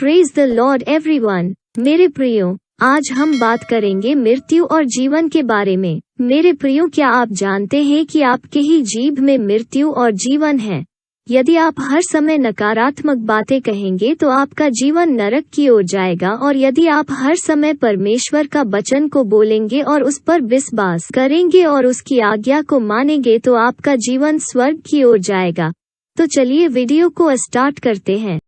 Praise the Lord everyone. मेरे प्रियो, आज हम बात करेंगे मृत्यु और जीवन के बारे में। मेरे प्रियो, क्या आप जानते हैं कि आपके ही जीभ में मृत्यु और जीवन है। यदि आप हर समय नकारात्मक बातें कहेंगे तो आपका जीवन नरक की ओर जाएगा, और यदि आप हर समय परमेश्वर का वचन को बोलेंगे और उस पर विश्वास करेंगे और उसकी आज्ञा को मानेंगे तो आपका जीवन स्वर्ग की ओर जाएगा। तो चलिए वीडियो को स्टार्ट करते हैं।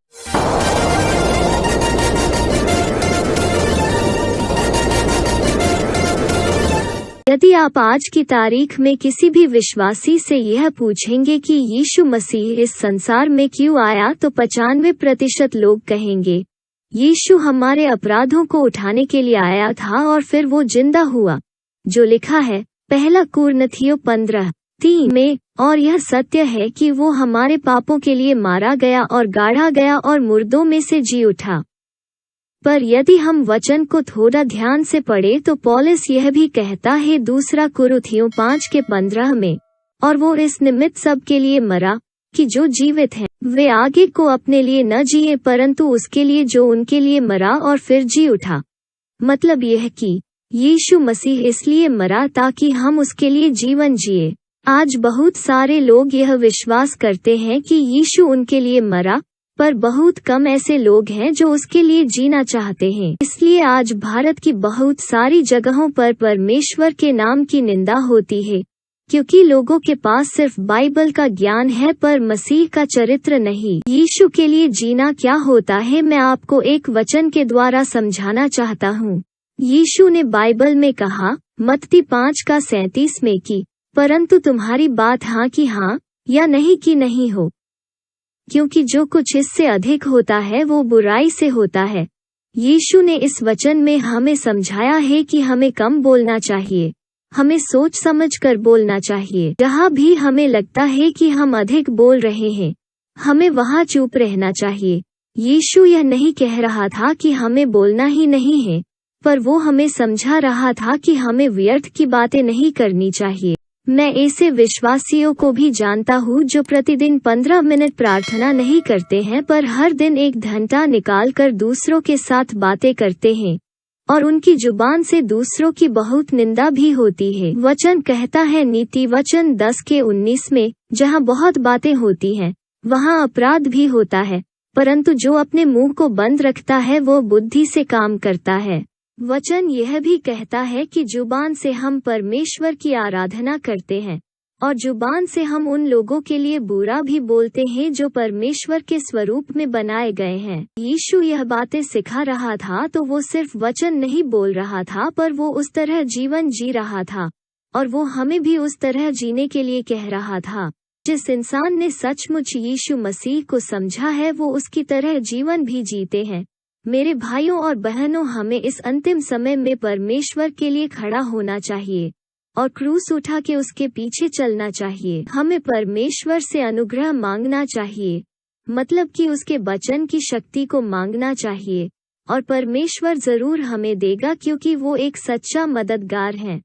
यदि आप आज की तारीख में किसी भी विश्वासी से यह पूछेंगे कि यीशु मसीह इस संसार में क्यों आया, तो 95% लोग कहेंगे यीशु हमारे अपराधों को उठाने के लिए आया था और फिर वो जिंदा हुआ, जो लिखा है पहला कुरिन्थियों 15:3 में। और यह सत्य है कि वो हमारे पापों के लिए मारा गया और गाड़ा गया और मुर्दों में से जी उठा। पर यदि हम वचन को थोड़ा ध्यान से पढ़े तो पौलुस यह भी कहता है दूसरा कुरिन्थियों 5:15 में, और वो इस निमित्त सब के लिए मरा कि जो जीवित हैं वे आगे को अपने लिए न जिए परंतु उसके लिए जो उनके लिए मरा और फिर जी उठा। मतलब यह कि यीशु मसीह इसलिए मरा ताकि हम उसके लिए जीवन जिए। आज बहुत सारे लोग यह विश्वास करते हैं कि यीशु उनके लिए मरा, पर बहुत कम ऐसे लोग हैं जो उसके लिए जीना चाहते हैं। इसलिए आज भारत की बहुत सारी जगहों पर परमेश्वर के नाम की निंदा होती है, क्योंकि लोगों के पास सिर्फ बाइबल का ज्ञान है पर मसीह का चरित्र नहीं। यीशु के लिए जीना क्या होता है, मैं आपको एक वचन के द्वारा समझाना चाहता हूँ। यीशु ने बाइबल में कहा मत्ती 5:37 में कि परंतु तुम्हारी बात हाँ की हाँ या नहीं की नहीं हो, क्योंकि जो कुछ इससे अधिक होता है वो बुराई से होता है। यीशु ने इस वचन में हमें समझाया है कि हमें कम बोलना चाहिए, हमें सोच समझकर बोलना चाहिए। जहाँ भी हमें लगता है कि हम अधिक बोल रहे हैं, हमें वहाँ चुप रहना चाहिए। यीशु यह नहीं कह रहा था कि हमें बोलना ही नहीं है, पर वो हमें समझा रहा था कि हमें व्यर्थ की बातें नहीं करनी चाहिए। मैं ऐसे विश्वासियों को भी जानता हूँ जो प्रतिदिन 15 मिनट प्रार्थना नहीं करते हैं, पर हर दिन 1 घंटा निकालकर दूसरों के साथ बातें करते हैं, और उनकी जुबान से दूसरों की बहुत निंदा भी होती है। वचन कहता है नीति वचन 10:19 में, जहाँ बहुत बातें होती हैं वहाँ अपराध भी होता है, परंतु जो अपने मुंह को बंद रखता है वो बुद्धि से काम करता है। वचन यह भी कहता है कि जुबान से हम परमेश्वर की आराधना करते हैं, और जुबान से हम उन लोगों के लिए बुरा भी बोलते हैं जो परमेश्वर के स्वरूप में बनाए गए हैं। यीशु यह बातें सिखा रहा था तो वो सिर्फ वचन नहीं बोल रहा था, पर वो उस तरह जीवन जी रहा था, और वो हमें भी उस तरह जीने के लिए कह रहा था। जिस इंसान ने सचमुच यीशु मसीह को समझा है वो उसकी तरह जीवन भी जीते हैं। मेरे भाइयों और बहनों, हमें इस अंतिम समय में परमेश्वर के लिए खड़ा होना चाहिए और क्रूस उठा के उसके पीछे चलना चाहिए। हमें परमेश्वर से अनुग्रह मांगना चाहिए, मतलब कि उसके वचन की शक्ति को मांगना चाहिए, और परमेश्वर जरूर हमें देगा क्योंकि वो एक सच्चा मददगार है।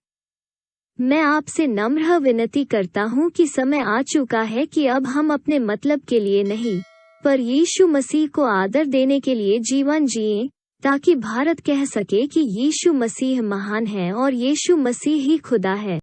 मैं आपसे नम्र विनती करता हूँ कि समय आ चुका है कि अब हम अपने मतलब के लिए नहीं, पर यीशु मसीह को आदर देने के लिए जीवन जिएं, ताकि भारत कह सके कि यीशु मसीह महान है और यीशु मसीह ही खुदा है।